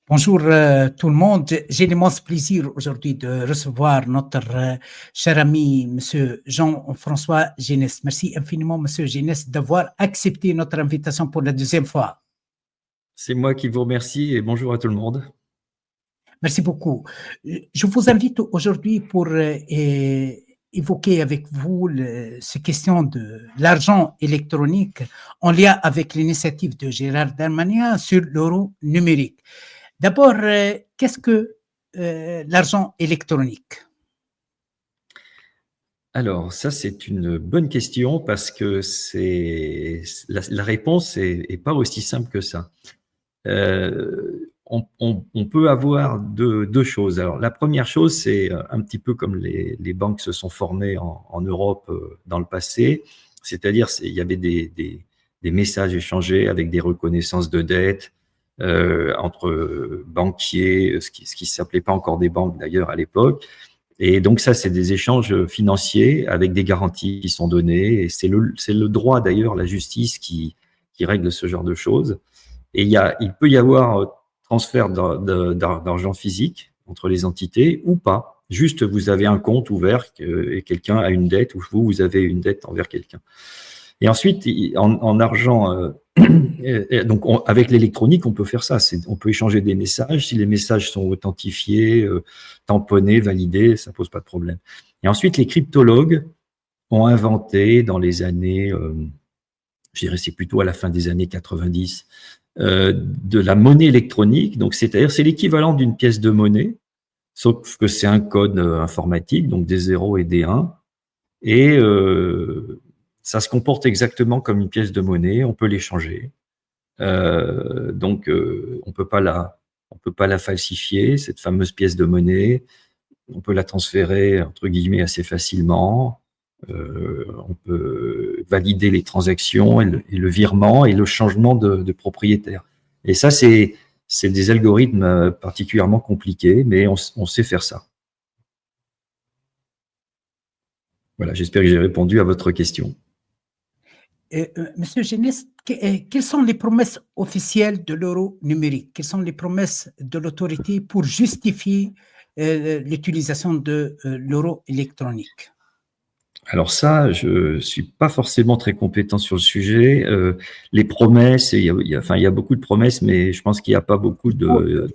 Bonjour tout le monde. J'ai l'immense plaisir aujourd'hui de recevoir notre cher ami, Monsieur Jean-François Genès. Merci infiniment, Monsieur Genès, d'avoir accepté notre invitation pour la deuxième fois. C'est moi qui vous remercie et bonjour à tout le monde. Merci beaucoup. Je vous invite aujourd'hui pour évoquer avec vous ces questions de l'argent électronique en lien avec l'initiative de Gérald Darmanin sur l'euro numérique. D'abord, qu'est-ce que l'argent électronique? Alors ça, c'est une bonne question parce que la réponse est pas aussi simple que ça. On peut avoir deux choses. Alors la première chose, c'est un petit peu comme les banques se sont formées en Europe dans le passé, c'est-à-dire il y avait des messages échangés avec des reconnaissances de dettes entre banquiers, ce qui s'appelait pas encore des banques d'ailleurs à l'époque. Et donc ça, c'est des échanges financiers avec des garanties qui sont données. Et c'est le droit d'ailleurs, la justice qui règle ce genre de choses. Et il peut y avoir transfert d'argent physique entre les entités ou pas. Juste, vous avez un compte ouvert et quelqu'un a une dette ou vous avez une dette envers quelqu'un. Et ensuite, en argent, donc avec l'électronique, on peut faire ça. On peut échanger des messages. Si les messages sont authentifiés, tamponnés, validés, ça pose pas de problème. Et ensuite, les cryptologues ont inventé dans les années, je dirais c'est plutôt à la fin des années 90, de la monnaie électronique. Donc, c'est-à-dire, c'est l'équivalent d'une pièce de monnaie, sauf que c'est un code informatique, donc des 0 et des 1. Et ça se comporte exactement comme une pièce de monnaie, on peut l'échanger. Donc, on peut pas la falsifier, cette fameuse pièce de monnaie. On peut la transférer, entre guillemets, assez facilement. On peut valider les transactions et le virement et le changement de propriétaire. Et ça, c'est des algorithmes particulièrement compliqués, mais on sait faire ça. Voilà, j'espère que j'ai répondu à votre question. Monsieur Genès, quelles sont les promesses officielles de l'euro numérique? Quelles sont les promesses de l'autorité pour justifier l'utilisation de l'euro électronique? Alors ça, je suis pas forcément très compétent sur le sujet. Les promesses, il y a beaucoup de promesses, mais je pense qu'il n'y a pas beaucoup de...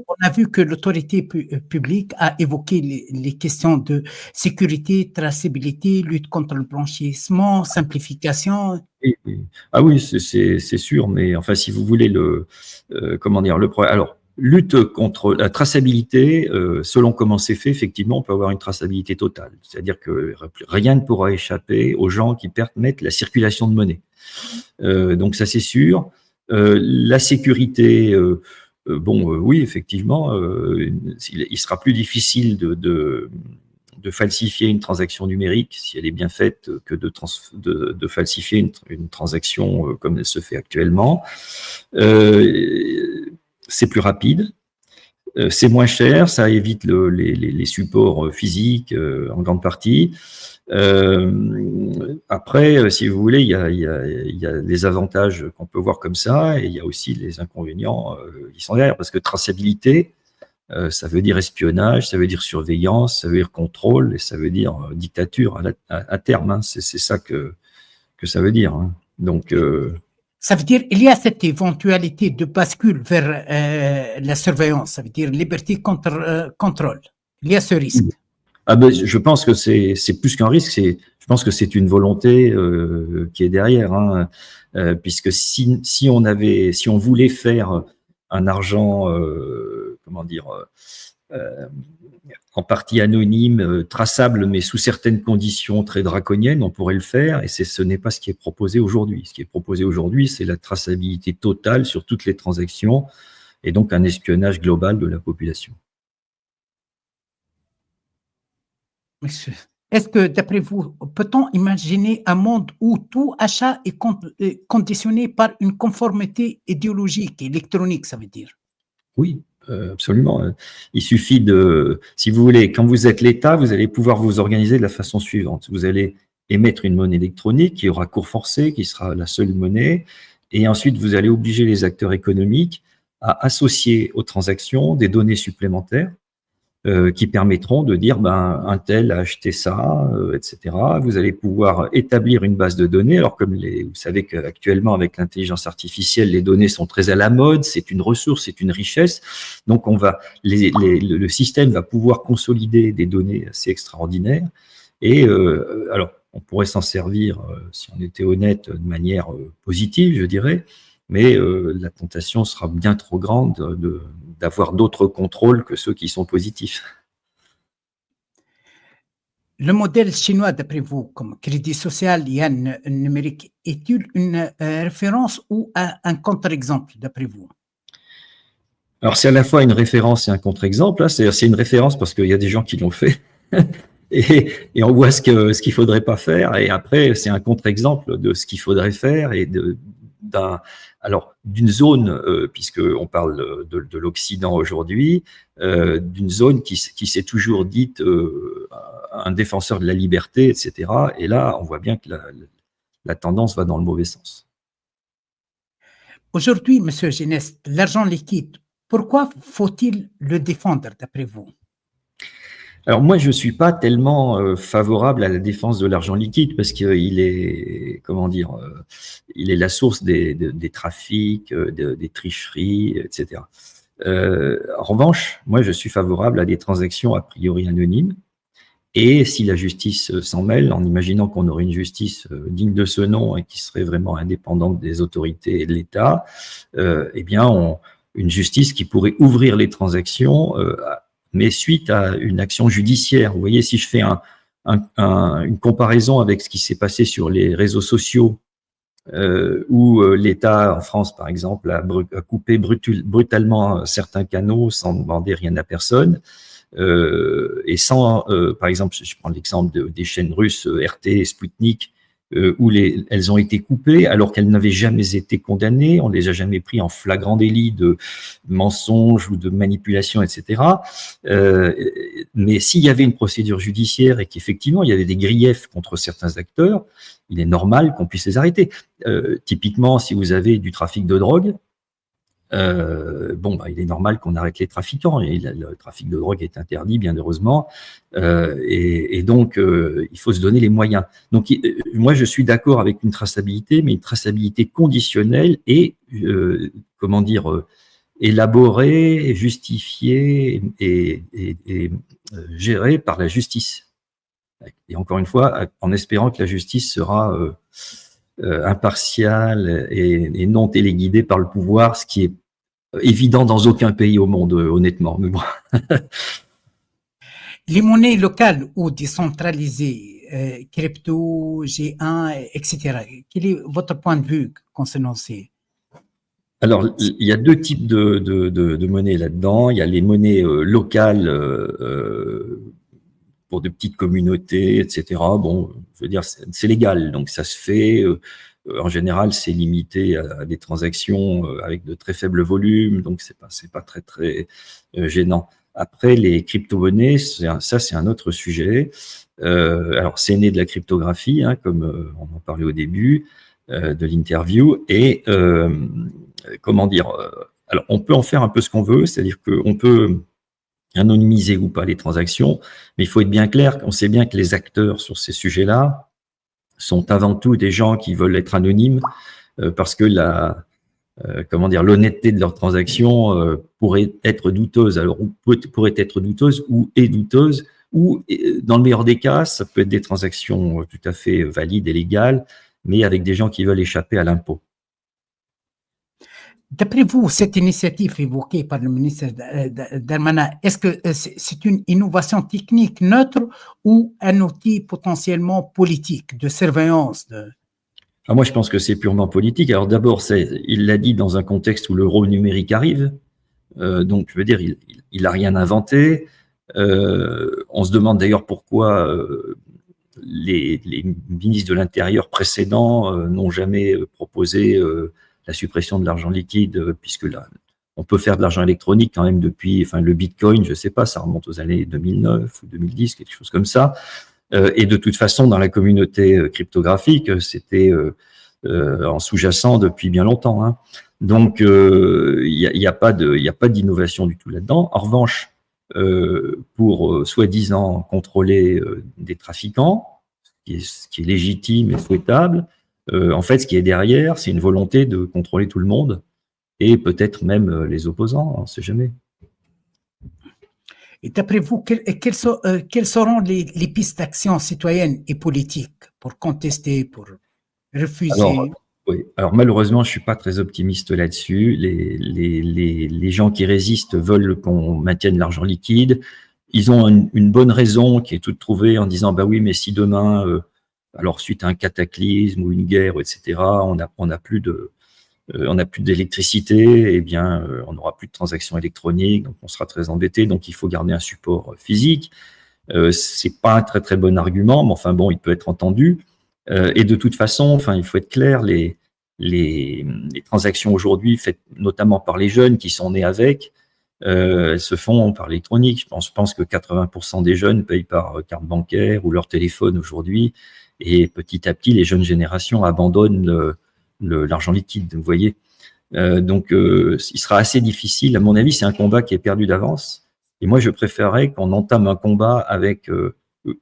On a vu que l'autorité publique a évoqué les questions de sécurité, traçabilité, lutte contre le blanchissement, simplification. Ah oui, c'est sûr, mais enfin, si vous voulez comment dire, alors, lutte contre la traçabilité, selon comment c'est fait, effectivement, on peut avoir une traçabilité totale. C'est-à-dire que rien ne pourra échapper aux gens qui permettent la circulation de monnaie. Donc ça, c'est sûr. La sécurité, oui, effectivement, il sera plus difficile de falsifier une transaction numérique, si elle est bien faite, que de falsifier une transaction comme elle se fait actuellement. C'est plus rapide, c'est moins cher, ça évite les supports physiques en grande partie. Après, si vous voulez, il y a des avantages qu'on peut voir comme ça, et il y a aussi les inconvénients qui sont derrière, parce que traçabilité, ça veut dire espionnage, ça veut dire surveillance, ça veut dire contrôle, et ça veut dire dictature à terme. Hein. C'est ça que ça veut dire. Hein. Donc, ça veut dire qu'il y a cette éventualité de bascule vers la surveillance, ça veut dire liberté contre contrôle. Il y a ce risque. Je pense que c'est plus qu'un risque, je pense que c'est une volonté qui est derrière, hein, puisque si on voulait faire un argent, en partie anonyme, traçable, mais sous certaines conditions très draconiennes, on pourrait le faire, et ce n'est pas ce qui est proposé aujourd'hui. Ce qui est proposé aujourd'hui, c'est la traçabilité totale sur toutes les transactions, et donc un espionnage global de la population. Monsieur, est-ce que, d'après vous, peut-on imaginer un monde où tout achat est conditionné par une conformité idéologique, électronique, ça veut dire? Oui, absolument. Il suffit si vous voulez, quand vous êtes l'État, vous allez pouvoir vous organiser de la façon suivante. Vous allez émettre une monnaie électronique qui aura cours forcé, qui sera la seule monnaie, et ensuite vous allez obliger les acteurs économiques à associer aux transactions des données supplémentaires qui permettront de dire un tel a acheté ça, etc. Vous allez pouvoir établir une base de données. Alors comme vous savez qu'actuellement avec l'intelligence artificielle, les données sont très à la mode, c'est une ressource, c'est une richesse. Donc le système va pouvoir consolider des données assez extraordinaires. Et alors on pourrait s'en servir, si on était honnête, de manière positive, je dirais. Mais la tentation sera bien trop grande d'avoir d'autres contrôles que ceux qui sont positifs. Le modèle chinois, d'après vous, comme crédit social, yuan numérique, est-il une référence ou un contre-exemple, d'après vous? Alors, c'est à la fois une référence et un contre-exemple. Hein. C'est une référence parce qu'il y a des gens qui l'ont fait et on voit ce qu'il faudrait pas faire. Et après, c'est un contre-exemple de ce qu'il faudrait faire et d'une zone, puisqu'on parle de l'Occident aujourd'hui, d'une zone qui s'est toujours dite un défenseur de la liberté, etc. Et là, on voit bien que la tendance va dans le mauvais sens. Aujourd'hui, M. Genest, l'argent liquide, pourquoi faut-il le défendre, d'après vous? Alors moi, je suis pas tellement favorable à la défense de l'argent liquide parce qu'il est, comment dire, il est la source des trafics, des tricheries, etc. En revanche, moi, je suis favorable à des transactions a priori anonymes. Et si la justice s'en mêle, en imaginant qu'on aurait une justice digne de ce nom et qui serait vraiment indépendante des autorités et de l'État, eh bien, une justice qui pourrait ouvrir les transactions mais suite à une action judiciaire. Vous voyez, si je fais une comparaison avec ce qui s'est passé sur les réseaux sociaux, où l'État, en France par exemple, a coupé brutalement certains canaux sans demander rien à personne, et sans, par exemple, je prends l'exemple des chaînes russes RT et Sputnik, où elles ont été coupées alors qu'elles n'avaient jamais été condamnées, on les a jamais pris en flagrant délit de mensonge ou de manipulation, etc. Mais s'il y avait une procédure judiciaire et qu'effectivement il y avait des griefs contre certains acteurs, il est normal qu'on puisse les arrêter. Typiquement, si vous avez du trafic de drogue, il est normal qu'on arrête les trafiquants. Et le trafic de drogue est interdit, bien heureusement, et donc il faut se donner les moyens. Donc moi, je suis d'accord avec une traçabilité, mais une traçabilité conditionnelle et élaborée, justifiée et gérée par la justice. Et encore une fois, en espérant que la justice sera impartiale et non téléguidée par le pouvoir, ce qui est évident dans aucun pays au monde, honnêtement. Mais bon. Les monnaies locales ou décentralisées, crypto, G1, etc. Quel est votre point de vue concernant ces? Alors, il y a deux types de monnaies là-dedans. Il y a les monnaies locales pour de petites communautés, etc. Bon, je veux dire, c'est légal, donc ça se fait. En général, c'est limité à des transactions avec de très faibles volumes, donc c'est pas très très gênant. Après, les crypto-monnaies, ça c'est un autre sujet. Alors, c'est né de la cryptographie, hein, comme on en parlait au début de l'interview, et alors on peut en faire un peu ce qu'on veut, c'est-à-dire qu'on peut anonymiser ou pas les transactions, mais il faut être bien clair, on sait bien que les acteurs sur ces sujets-là sont avant tout des gens qui veulent être anonymes parce que l'honnêteté de leurs transactions pourrait être douteuse. Alors, pourrait être douteuse ou est douteuse, ou dans le meilleur des cas, ça peut être des transactions tout à fait valides et légales, mais avec des gens qui veulent échapper à l'impôt. D'après vous, cette initiative évoquée par le ministre Darmanin, est-ce que c'est une innovation technique neutre ou un outil potentiellement politique de surveillance Moi, je pense que c'est purement politique. Alors d'abord, il l'a dit dans un contexte où l'euro numérique arrive. Donc, je veux dire, il n'a rien inventé. On se demande d'ailleurs pourquoi les ministres de l'Intérieur précédents n'ont jamais proposé la suppression de l'argent liquide, puisque là, on peut faire de l'argent électronique quand même depuis, le Bitcoin, je ne sais pas, ça remonte aux années 2009 ou 2010, quelque chose comme ça. Et de toute façon, dans la communauté cryptographique, c'était en sous-jacent depuis bien longtemps, hein. Donc, il n'y a pas d'innovation du tout là-dedans. En revanche, pour soi-disant contrôler des trafiquants, ce qui est légitime et souhaitable, en fait, ce qui est derrière, c'est une volonté de contrôler tout le monde et peut-être même les opposants, on ne sait jamais. Et d'après vous, quelles seront les pistes d'action citoyenne et politique pour contester, pour refuser? Alors, oui. Alors malheureusement, je suis pas très optimiste là-dessus. Les gens qui résistent veulent qu'on maintienne l'argent liquide. Ils ont une bonne raison qui est toute trouvée en disant bah oui, mais si demain, alors suite à un cataclysme ou une guerre, etc., on n'a plus d'électricité, eh bien, on n'aura plus de transactions électroniques, donc on sera très embêté. Donc il faut garder un support physique. C'est pas un très très bon argument, mais enfin bon, il peut être entendu. Et de toute façon, enfin, il faut être clair, les transactions aujourd'hui faites notamment par les jeunes qui sont nés avec, elles se font par l'électronique. Je pense que 80% des jeunes payent par carte bancaire ou leur téléphone aujourd'hui, et petit à petit, les jeunes générations abandonnent l'argent liquide. Vous voyez, donc il sera assez difficile. À mon avis, c'est un combat qui est perdu d'avance. Et moi, je préférerais qu'on entame un combat avec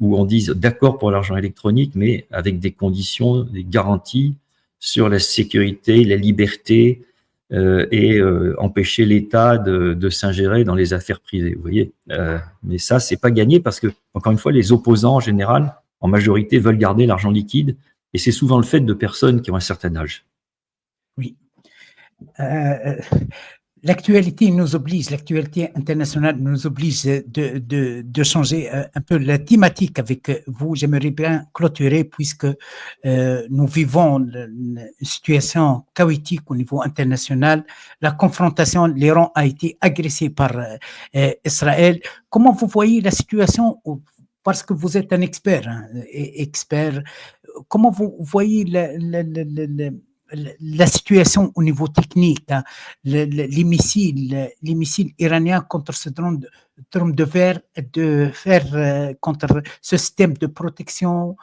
où on dise d'accord pour l'argent électronique, mais avec des conditions, des garanties sur la sécurité, la liberté et empêcher l'État de s'ingérer dans les affaires privées. Vous voyez, mais ça, c'est pas gagné parce que, encore une fois, les opposants en général, en majorité, veulent garder l'argent liquide, et c'est souvent le fait de personnes qui ont un certain âge. Oui. L'actualité nous oblige, l'actualité internationale nous oblige de changer un peu la thématique avec vous. J'aimerais bien clôturer puisque nous vivons une situation chaotique au niveau international. La confrontation, l'Iran a été agressé par Israël. Comment vous voyez la situation? Parce que vous êtes un expert, hein, expert. Comment vous voyez la situation au niveau technique, hein, les missiles iraniens contre ce drone de fer, contre ce système de protection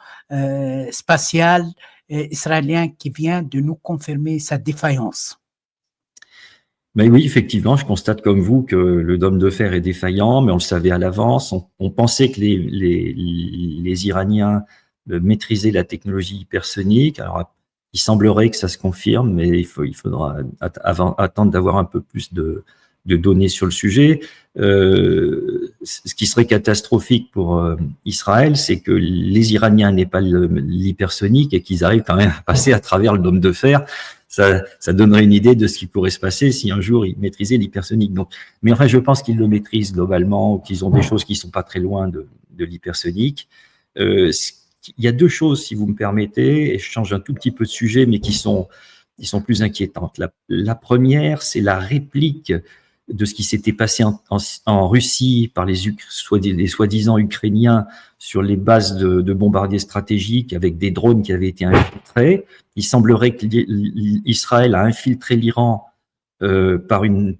spatiale israélien qui vient de nous confirmer sa défaillance? Mais oui, effectivement, je constate comme vous que le dôme de fer est défaillant, mais on le savait à l'avance. On pensait que les Iraniens maîtrisaient la technologie hypersonique. Alors, il semblerait que ça se confirme, mais il faudra attendre d'avoir un peu plus de données sur le sujet. Ce qui serait catastrophique pour Israël, c'est que les Iraniens n'aient pas l'hypersonique et qu'ils arrivent quand même à passer à travers le dôme de fer. Ça donnerait une idée de ce qui pourrait se passer si un jour ils maîtrisaient l'hypersonique. Donc, mais enfin, je pense qu'ils le maîtrisent globalement, ou qu'ils ont des choses qui sont pas très loin de l'hypersonique. Il y a deux choses, si vous me permettez, et je change un tout petit peu de sujet, mais qui sont plus inquiétantes. La première, c'est la réplique de ce qui s'était passé en Russie par les soi-disant Ukrainiens sur les bases de bombardiers stratégiques avec des drones qui avaient été infiltrés. Il semblerait qu'Israël a infiltré l'Iran par une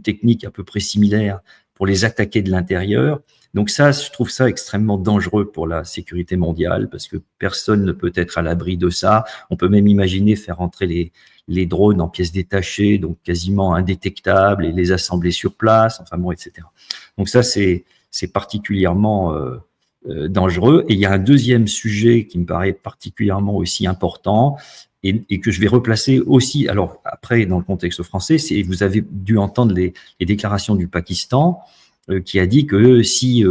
technique à peu près similaire pour les attaquer de l'intérieur. Donc ça, je trouve ça extrêmement dangereux pour la sécurité mondiale parce que personne ne peut être à l'abri de ça. On peut même imaginer faire entrer les drones en pièces détachées, donc quasiment indétectables, et les assembler sur place, enfin bon, etc. Donc ça, c'est particulièrement dangereux. Et il y a un deuxième sujet qui me paraît particulièrement aussi important et que je vais replacer aussi, alors après, dans le contexte français, c'est, vous avez dû entendre les déclarations du Pakistan qui a dit que si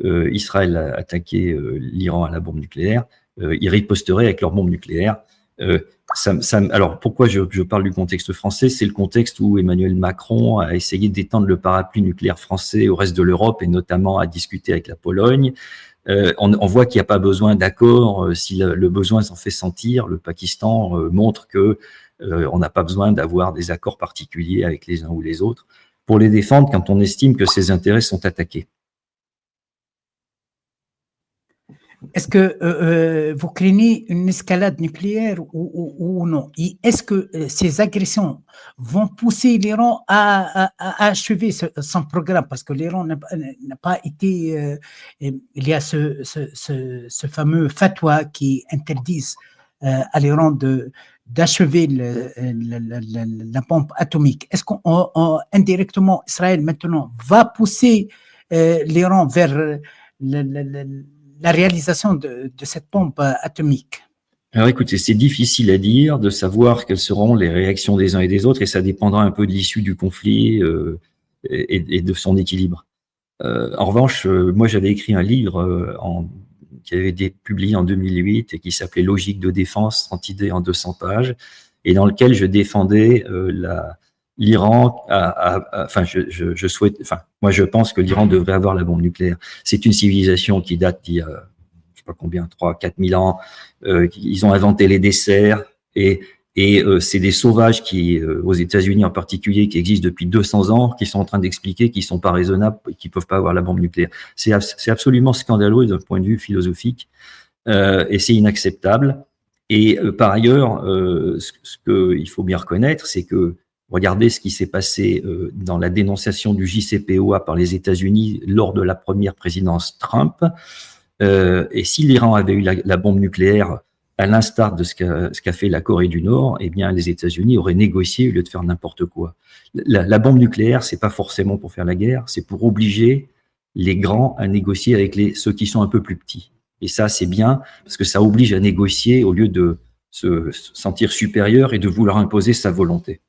Israël attaquait l'Iran à la bombe nucléaire, ils riposteraient avec leur bombe nucléaire. Alors, pourquoi je parle du contexte français? C'est le contexte où Emmanuel Macron a essayé d'étendre le parapluie nucléaire français au reste de l'Europe et notamment à discuter avec la Pologne. On voit qu'il n'y a pas besoin d'accord. Si le besoin s'en fait sentir, le Pakistan montre que on n'a pas besoin d'avoir des accords particuliers avec les uns ou les autres pour les défendre quand on estime que ses intérêts sont attaqués. Est-ce que vous craignez une escalade nucléaire ou non? Et est-ce que ces agressions vont pousser l'Iran à achever son programme? Parce que l'Iran n'a pas été... il y a ce fameux fatwa qui interdit à l'Iran d'achever la bombe atomique, est-ce qu'indirectement, Israël maintenant va pousser l'Iran vers la réalisation de cette bombe atomique? Alors écoutez, c'est difficile à dire de savoir quelles seront les réactions des uns et des autres, et ça dépendra un peu de l'issue du conflit et de son équilibre. En revanche, moi j'avais écrit un livre qui avait été publié en 2008 et qui s'appelait Logique de défense, 30 idées en 200 pages, et dans lequel je défendais l'Iran. Moi je pense que l'Iran devrait avoir la bombe nucléaire. C'est une civilisation qui date d'il y a, je sais pas combien, 3-4 000 ans. Ils ont inventé les desserts et c'est des sauvages qui, aux États-Unis en particulier, qui existent depuis 200 ans, qui sont en train d'expliquer qu'ils sont pas raisonnables et qu'ils peuvent pas avoir la bombe nucléaire. C'est absolument scandaleux d'un point de vue philosophique et c'est inacceptable. Et par ailleurs, ce qu'il faut bien reconnaître, c'est que regardez ce qui s'est passé dans la dénonciation du JCPOA par les États-Unis lors de la première présidence Trump. Et si l'Iran avait eu la bombe nucléaire, à l'instar de ce qu'a fait la Corée du Nord, eh bien, les États-Unis auraient négocié au lieu de faire n'importe quoi. La bombe nucléaire, c'est pas forcément pour faire la guerre, c'est pour obliger les grands à négocier avec ceux qui sont un peu plus petits. Et ça, c'est bien, parce que ça oblige à négocier au lieu de se sentir supérieur et de vouloir imposer sa volonté.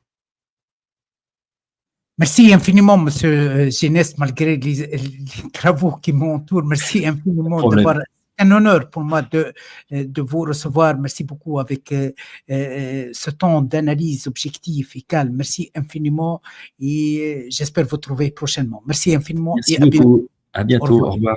Merci infiniment, Monsieur Genest, malgré les travaux qui m'entourent. Merci infiniment d'avoir. Un honneur pour moi de vous recevoir. Merci beaucoup avec ce temps d'analyse objectif et calme. Merci infiniment et j'espère vous trouver prochainement. Merci infiniment. Merci beaucoup. À bientôt. Au revoir.